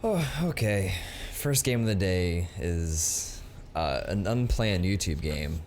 Oh, okay. First game of the day is an unplanned YouTube game.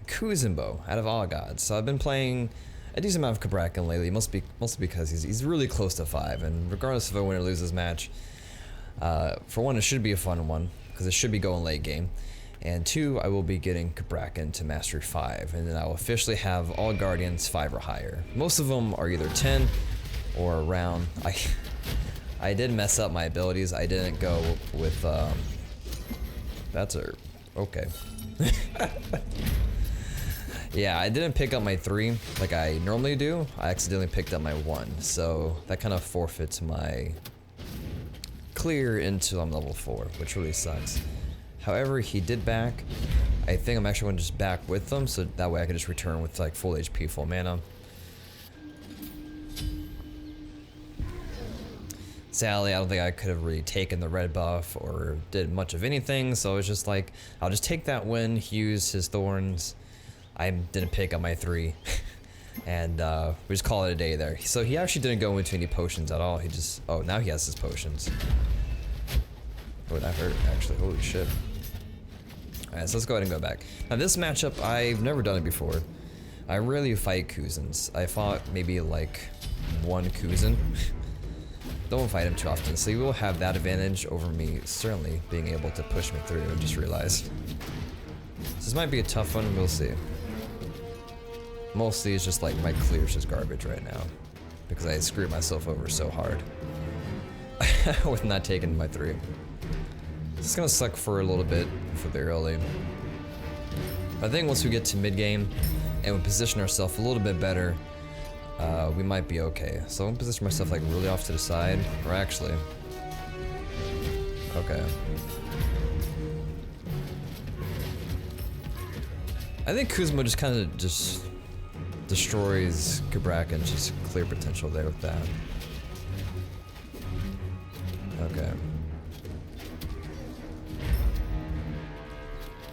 KUZENBO, out of all gods. So I've been playing a decent amount of KABRAKAN lately, mostly because he's really close to 5, and regardless if I win or lose this match, for one, it should be a fun one, because it should be going late game. And 2, I will be getting KABRAKAN to Mastery 5, and then I will officially have all Guardians 5 or higher. Most of them are either 10 or around. I did mess up my abilities. I didn't go with, that's a, okay. Yeah, I didn't pick up my 3 like I normally do. I accidentally picked up my 1, so that kind of forfeits my clear until I'm level 4, which really sucks. However, he did back. I think I'm actually going to just back with them, so that way I can just return with like full HP, full mana. Sadly, I don't think I could have really taken the red buff or did much of anything, so it's just like, I'll just take that win, he used his thorns. I didn't pick up my 3, and we just call it a day there. So he actually didn't go into any potions at all, he just, oh, now he has his potions. Oh, that hurt, actually, holy shit. Alright, so let's go ahead and go back. Now this matchup, I've never done it before. I rarely fight Kuzens. I fought maybe like 1 Kuzen. Don't fight him too often, so you will have that advantage over me certainly being able to push me through, I just realized. This might be a tough one, we'll see. Mostly it's just like my clear's just garbage right now, because I screwed myself over so hard with not taking my 3. It's gonna suck for a little bit for the early. I think once we get to mid game and we position ourselves a little bit better, we might be okay. So I'm gonna position myself like really off to the side, or actually, okay. I think KUZENBO just kind of just destroys KABRAKAN's just clear potential there with that. Okay.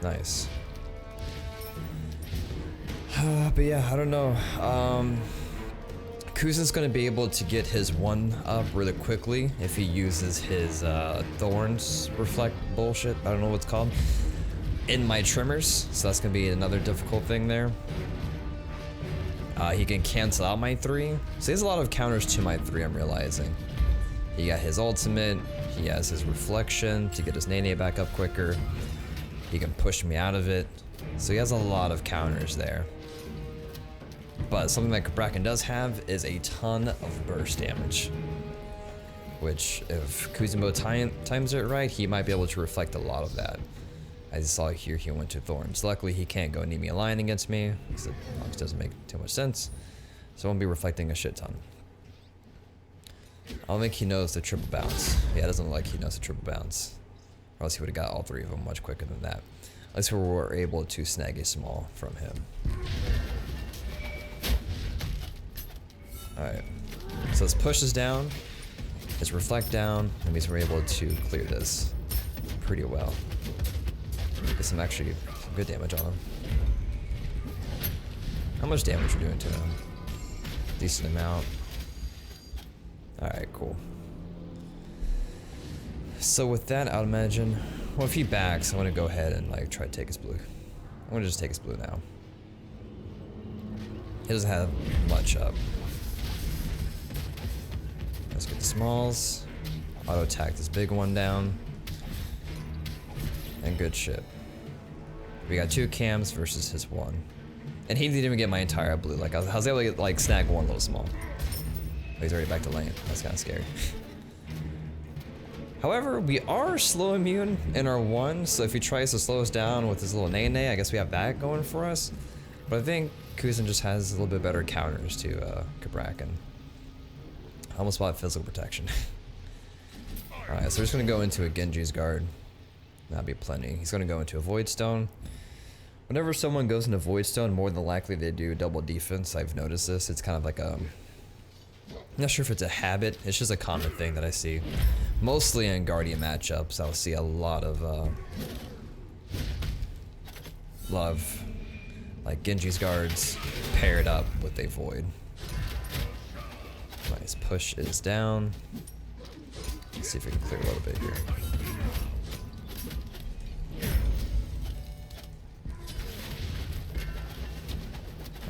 Nice. But yeah, I don't know. Kuzen's gonna be able to get his 1 up really quickly if he uses his thorns reflect bullshit. I don't know what it's called. In my trimmers, so that's gonna be another difficult thing there. He can cancel out my 3, so he has a lot of counters to my 3, I'm realizing. He got his ultimate, he has his reflection to get his Nene back up quicker. He can push me out of it, so he has a lot of counters there. But something that KABRAKAN does have is a ton of burst damage, which if KUZENBO times it right, he might be able to reflect a lot of that. I just saw here he went to thorns. Luckily he can't go enemy line against me, because it doesn't make too much sense. So I won't be reflecting a shit ton. I don't think he knows the triple bounce. Yeah, it doesn't look like he knows the triple bounce. Or else he would have got all 3 of them much quicker than that. At least we were able to snag a small from him. Alright. So let's push this down. Let's reflect down. That means we're able to clear this pretty well. Get some actually good damage on him. How much damage are we doing to him? Decent amount. Alright, cool. So with that, I would imagine, well, if he backs, I want to go ahead and like try to take his blue. I'm gonna just take his blue now. He doesn't have much up. Let's get the smalls. Auto attack this big one down. And good shit. We got 2 cams versus his 1. And he didn't even get my entire blue. Like I was able to get, like snag 1 little small. Oh, he's already back to lane. That's kind of scary. However, we are slow immune in our 1, so if he tries to slow us down with his little Nene, I guess we have that going for us. But I think Kuzen just has a little bit better counters to KABRAKAN. I almost bought physical protection. Alright, so we're just gonna go into a Genji's guard. That'll be plenty. He's gonna go into a Void Stone. Whenever someone goes into Void Stone, more than likely they do double defense. I've noticed this. It's kind of like a, I'm not sure if it's a habit. It's just a common thing that I see. Mostly in Guardian matchups, I'll see a lot of like Genji's guards paired up with a Void. Nice, push is down. Let's see if we can clear a little bit here.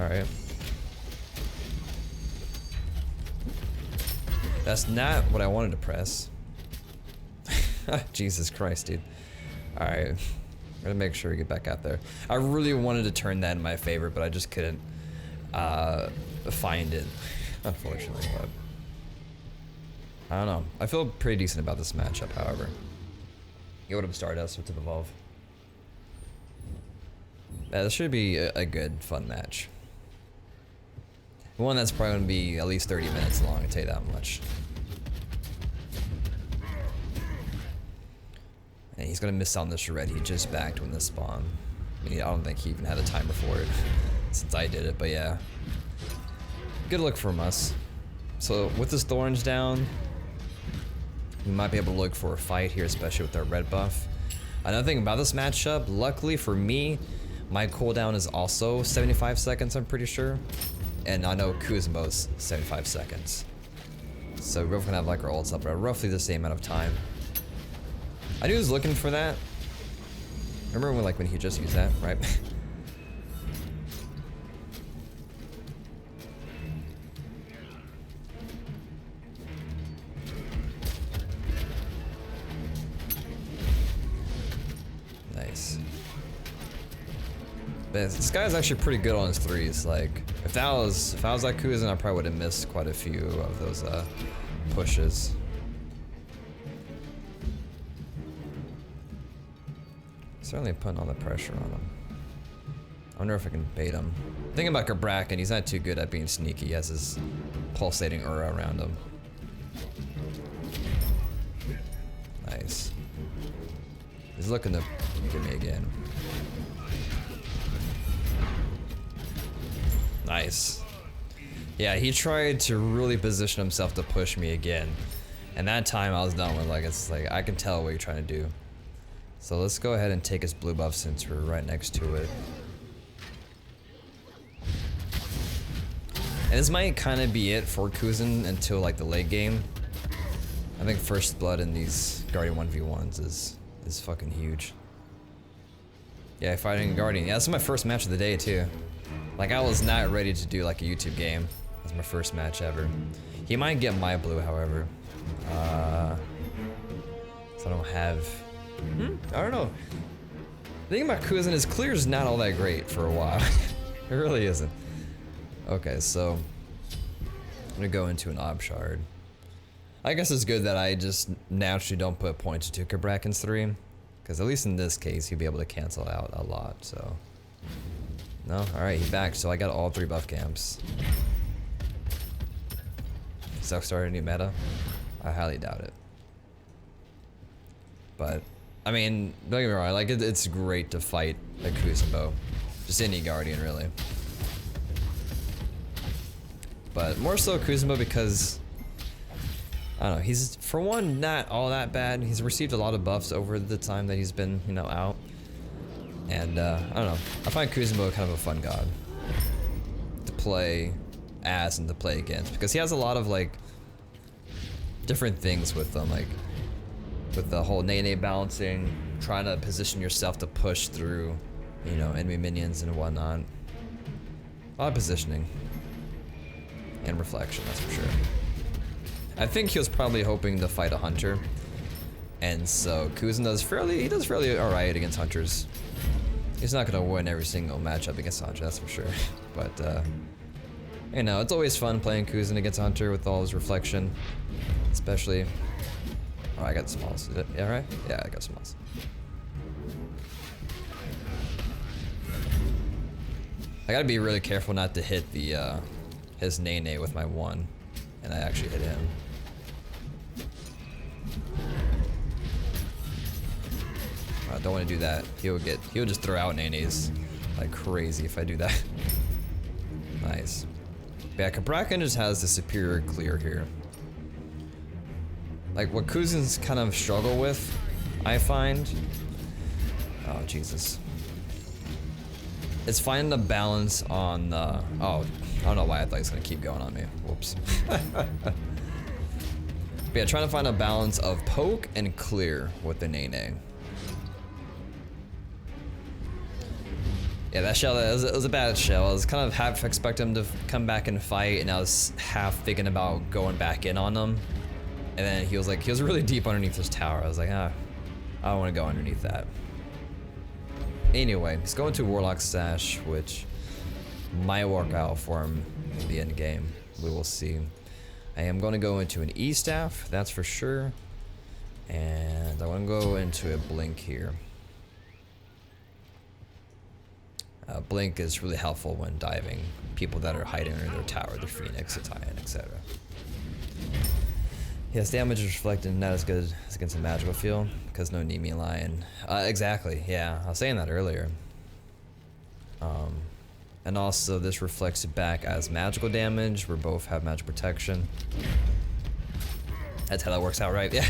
Alright. That's not what I wanted to press. Jesus Christ, dude. Alright. I'm gonna make sure we get back out there. I really wanted to turn that in my favor, but I just couldn't find it, unfortunately. But I don't know. I feel pretty decent about this matchup, however. Yo, what up, Stardust? What's up, Evolve? Yeah, this should be a good, fun match. One that's probably gonna be at least 30 minutes long, I tell you that much. And he's gonna miss out on the charrette. He just backed when this spawned. I mean, I don't think he even had a timer for it since I did it, but yeah. Good look from us. So with his thorns down, we might be able to look for a fight here, especially with our red buff. Another thing about this matchup, luckily for me, my cooldown is also 75 seconds, I'm pretty sure. And I know KUZENBO's 75 seconds. So we're both gonna have like our ults up at roughly the same amount of time. I knew he was looking for that. Remember when he just used that, right? Nice. But this guy's actually pretty good on his threes. Like, if I was like Kuzen, I probably would have missed quite a few of those pushes. Certainly putting all the pressure on him. I wonder if I can bait him. Thinking about KABRAKAN, he's not too good at being sneaky. He has his pulsating aura around him. Nice. He's looking to get me again. Nice. Yeah, he tried to really position himself to push me again. And that time I was done with, it's like, I can tell what you're trying to do. So let's go ahead and take his blue buff since we're right next to it. And this might kind of be it for Kuzen until like the late game. I think first blood in these Guardian 1v1s is fucking huge. Yeah, fighting Guardian. Yeah, this is my first match of the day too. Like, I was not ready to do like a YouTube game. That's my first match ever. He might get my blue, however. So I don't have... I don't know. The thing about Kuzen is clear is not all that great for a while. It really isn't. Okay, so I'm gonna go into an Ob Shard. I guess it's good that I just naturally don't put points to KABRAKAN's 3, because at least in this case he'll be able to cancel out a lot. So no, all right, he backed. So I got all 3 buff camps. So start a new meta? I highly doubt it. But I mean, don't get me wrong, like it's great to fight a KUZENBO. Just any Guardian, really. But more so KUZENBO because, I don't know, he's, for one, not all that bad. He's received a lot of buffs over the time that he's been, you know, out. And, I don't know, I find KUZENBO kind of a fun god to play as and to play against. Because he has a lot of, like, different things with them, like, with the whole Nene balancing, trying to position yourself to push through, you know, enemy minions and whatnot. A lot of positioning. And reflection, that's for sure. I think he was probably hoping to fight a hunter. And so Kuzen does fairly alright against hunters. He's not gonna win every single matchup against Hunter, that's for sure. But you know, it's always fun playing Kuzen against Hunter with all his reflection. Especially, oh, I got smalls. Is it, yeah, right? Yeah, I got smalls. I gotta be really careful not to hit the his Nene with my 1, and I actually hit him. I don't want to do that. He'll just throw out Nenes like crazy if I do that. Nice. But yeah, KABRAKAN just has the superior clear here. Like what Kuzen's kind of struggle with, I find. Oh Jesus. It's finding the balance on. Oh, I don't know why I thought he was gonna keep going on me. Whoops. But yeah, trying to find a balance of poke and clear with the Nene. Yeah, that shell, it was a bad shell. I was kind of half expecting him to come back and fight, and I was half thinking about going back in on him. And then he was really deep underneath this tower. I was like, I don't want to go underneath that. Anyway, he's going to Warlock Sash, which might work out for him in the end game. We will see. I am going to go into an E-Staff, that's for sure. And I want to go into a Blink here. Blink is really helpful when diving people that are hiding under their tower, the Phoenix, the Titan, etc. Yes, damage is reflected, not as good as against a magical field, because no Nemean Lion. Exactly, yeah, I was saying that earlier. And also this reflects back as magical damage, where both have magic protection. That's how that works out, right? Yeah.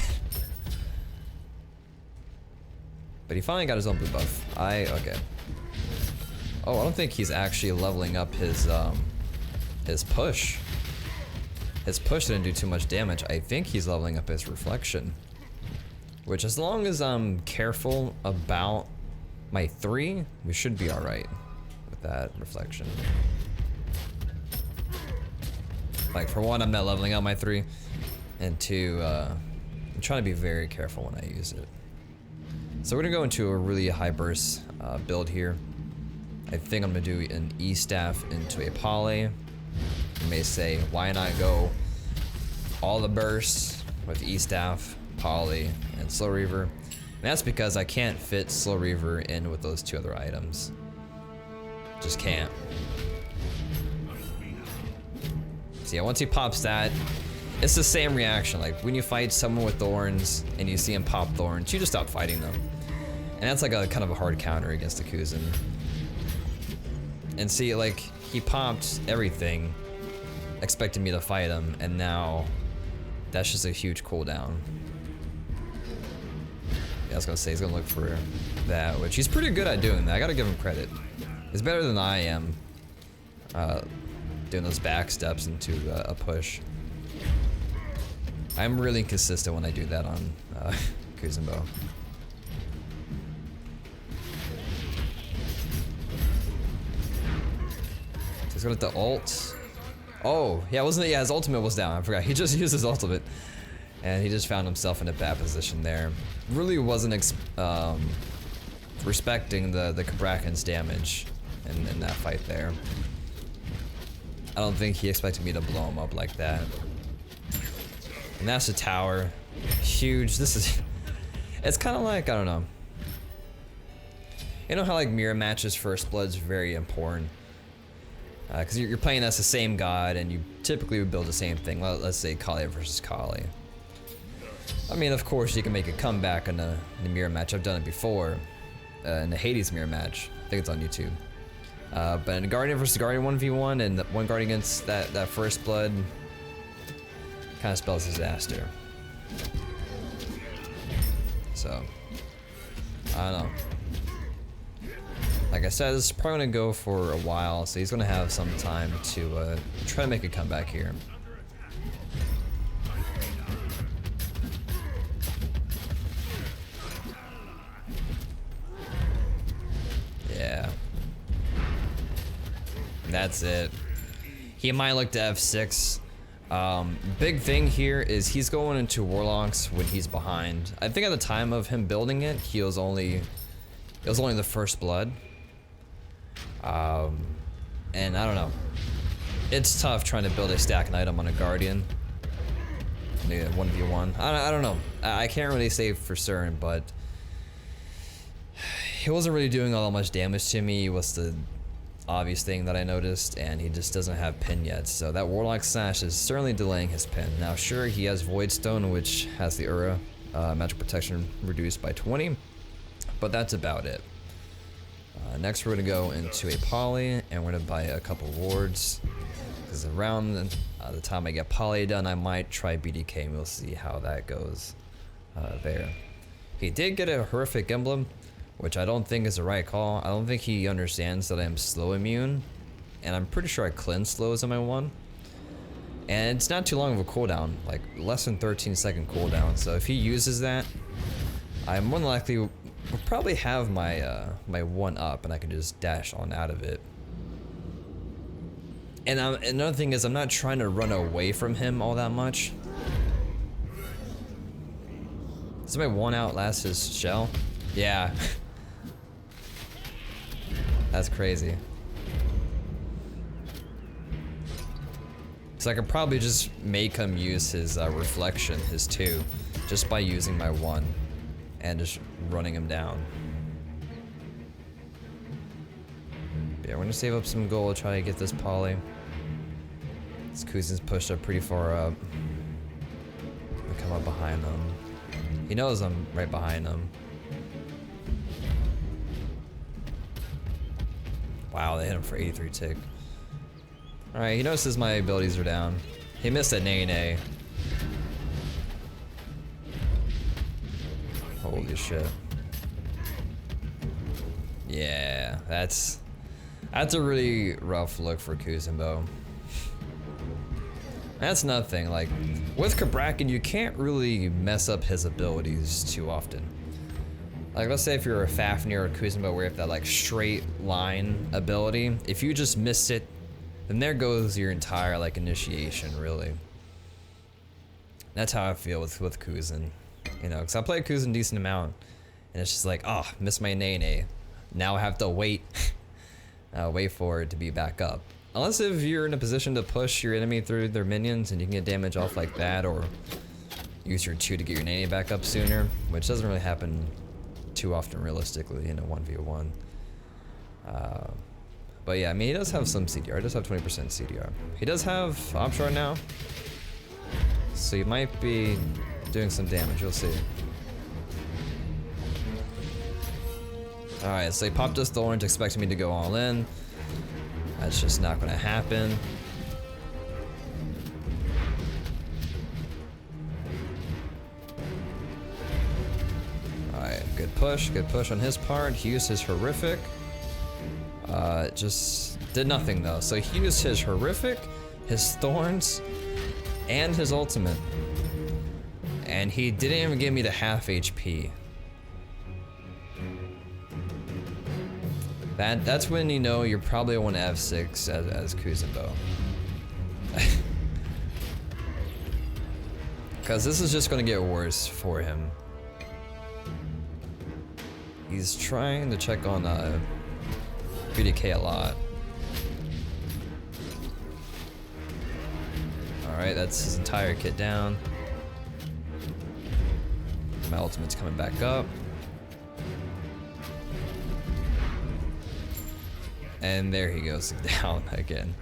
But he finally got his own blue buff. Okay. Oh, I don't think he's actually leveling up his push. His push didn't do too much damage. I think he's leveling up his reflection. Which, as long as I'm careful about my 3, we should be alright with that reflection. Like, for one, I'm not leveling up my 3. And 2, I'm trying to be very careful when I use it. So we're gonna go into a really high burst build here. I think I'm gonna do an E-Staff into a Poly. You may say, why not go all the bursts with E-Staff, Poly, and Slow Reaver? And that's because I can't fit Slow Reaver in with those 2 other items. Just can't. So yeah, once he pops that, it's the same reaction. Like when you fight someone with thorns and you see him pop thorns, you just stop fighting them. And that's like a kind of a hard counter against the Kuzen. And see, like, he popped everything, expecting me to fight him, and now that's just a huge cooldown. Yeah, I was gonna say, he's gonna look for that, which he's pretty good at doing that. I gotta give him credit. He's better than I am doing those back steps into a push. I'm really inconsistent when I do that on KUZENBO. He's gonna hit the ult. Oh, yeah, wasn't it? Yeah, his ultimate was down. I forgot. He just used his ultimate. And he just found himself in a bad position there. Really wasn't respecting the CABRAKAN's damage in that fight there. I don't think he expected me to blow him up like that. And that's the tower. Huge. This is... It's kind of like, I don't know. You know how like mirror matches first blood's very important? Because you're playing as the same god, and you typically would build the same thing. Let's say Kali versus Kali. I mean, of course, you can make a comeback in the mirror match. I've done it before, in the Hades mirror match. I think it's on YouTube. But in a Guardian versus Guardian 1v1, and one Guardian against that first blood, kind of spells disaster. So, I don't know. Like I said, this is probably gonna go for a while, so he's gonna have some time to try to make a comeback here. Yeah. That's it. He might look to F6. Big thing here is he's going into Warlocks when he's behind. I think at the time of him building it, it was only the first blood. And I don't know. It's tough trying to build a stack and item on a Guardian. 1v1. I don't know. I can't really say for certain, but he wasn't really doing all that much damage to me. Was the obvious thing that I noticed, and he just doesn't have pin yet. So that Warlock Sash is certainly delaying his pin. Now, sure, he has Void Stone, which has the Ura magic protection reduced by 20, but that's about it. Next, we're gonna go into a Poly, and we're gonna buy a couple wards. Because around the time I get Poly done, I might try BDK, and we'll see how that goes there. He did get a horrific emblem, which I don't think is the right call. I don't think he understands that I'm slow immune, and I'm pretty sure I cleanse slows on my 1. And it's not too long of a cooldown, like less than 13-second cooldown. So if he uses that, I more than likely will probably have my my 1-up, and I can just dash on out of it. And another thing is, I'm not trying to run away from him all that much. Does my 1 outlast his shell? Yeah. That's crazy. So I could probably just make him use his reflection, his 2, just by using my 1 and just running him down. But yeah, we're gonna save up some gold, try to get this poly. This Kuzen's pushed up pretty far up. I'm gonna come up behind him. He knows I'm right behind him. Wow, they hit him for 83 tick. Alright, he notices my abilities are down. He missed that nay. Holy shit. Yeah, that's a really rough look for KUZENBO. That's nothing, like, with KABRAKAN, you can't really mess up his abilities too often. Like, let's say if you're a Fafnir or KUZENBO where you have that, like, straight line ability, if you just miss it, then there goes your entire, like, initiation, really. That's how I feel with Kuzen. You know, because I play Kuzen a decent amount, and it's just like, oh, missed my nay. Now I have to wait, wait for it to be back up. Unless if you're in a position to push your enemy through their minions and you can get damage off like that, or use your 2 to get your nay back up sooner, which doesn't really happen too often realistically in a 1v1. But yeah, I mean, he does have some CDR. He does have 20% CDR. He does have Opshard now, so he might be doing some damage. You'll see. Alright, so he popped his thorns, expecting me to go all in. That's just not gonna happen. Alright, good push on his part. He used his horrific. Just did nothing though. So he used his horrific, his thorns, and his ultimate. And he didn't even give me the half HP. That's when you know you're probably on F6 as KUZENBO. Because this is just going to get worse for him. He's trying to check on BDK a lot. Alright, that's his entire kit down. My ultimate's coming back up. And there he goes down again.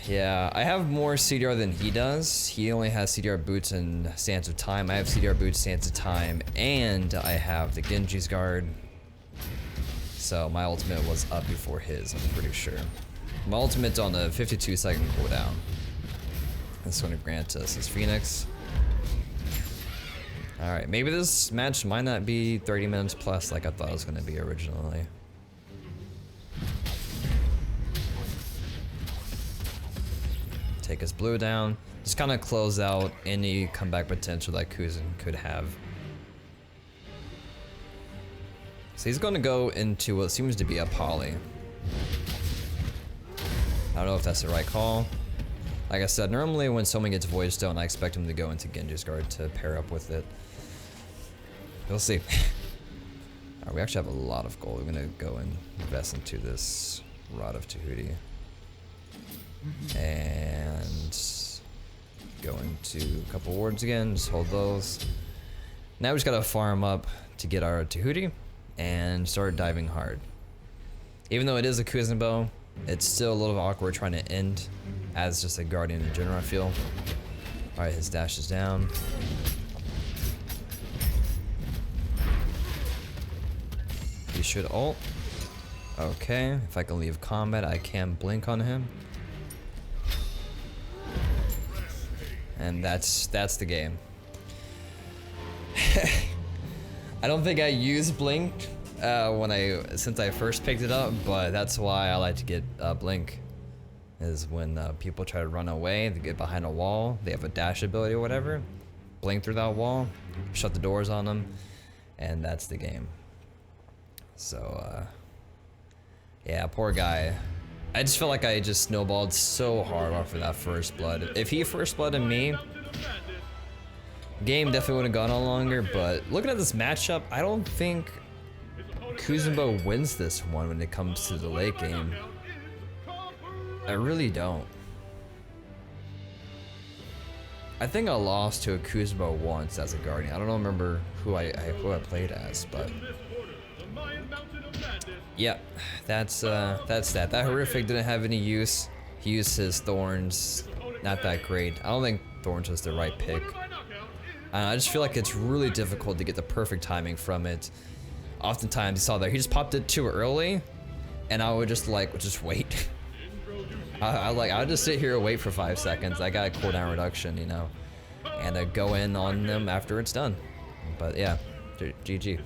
Yeah, I have more CDR than he does. He only has CDR boots and Sands of Time. I have CDR boots, Sands of Time, and I have the Genji's Guard. So my ultimate was up before his, I'm pretty sure. My ultimate's on a 52-second cooldown. That's going to grant us his Phoenix. Alright, maybe this match might not be 30 minutes plus like I thought it was going to be originally. Take his blue down. Just kind of close out any comeback potential that Kuzen could have. So he's going to go into what seems to be a poly. I don't know if that's the right call. Like I said, normally when someone gets Void Stone, I expect him to go into Genji's Guard to pair up with it. We'll see. Alright, we actually have a lot of gold. We're gonna go and invest into this Rod of Tahuti. And go into a couple wards again, just hold those. Now we just gotta farm up to get our Tahuti and start diving hard. Even though it is a KUZENBO, it's still a little awkward trying to end as just a Guardian in general, I feel. Alright, his dash is down. He should ult. Okay, if I can leave combat, I can blink on him. And that's the game. I don't think I used blink since I first picked it up, but that's why I like to get blink. is when people try to run away, they get behind a wall, they have a dash ability or whatever, blink through that wall, shut the doors on them, and that's the game. So, yeah, poor guy. I just felt like I just snowballed so hard off of that first blood. If he first blooded me, game definitely would have gone on longer, but looking at this matchup, I don't think KUZENBO wins this one when it comes to the late game. I really don't. I think I lost to a KUZENBO once as a Guardian. I don't remember who I played as, but yeah, that's that. That horrific didn't have any use. He used his thorns, not that great. I don't think thorns was the right pick. I just feel like it's really difficult to get the perfect timing from it. Oftentimes, you saw there, he just popped it too early, and I would just wait. I would just sit here and wait for 5 seconds. I got a cooldown reduction, you know, and go in on them after it's done. But yeah, GG.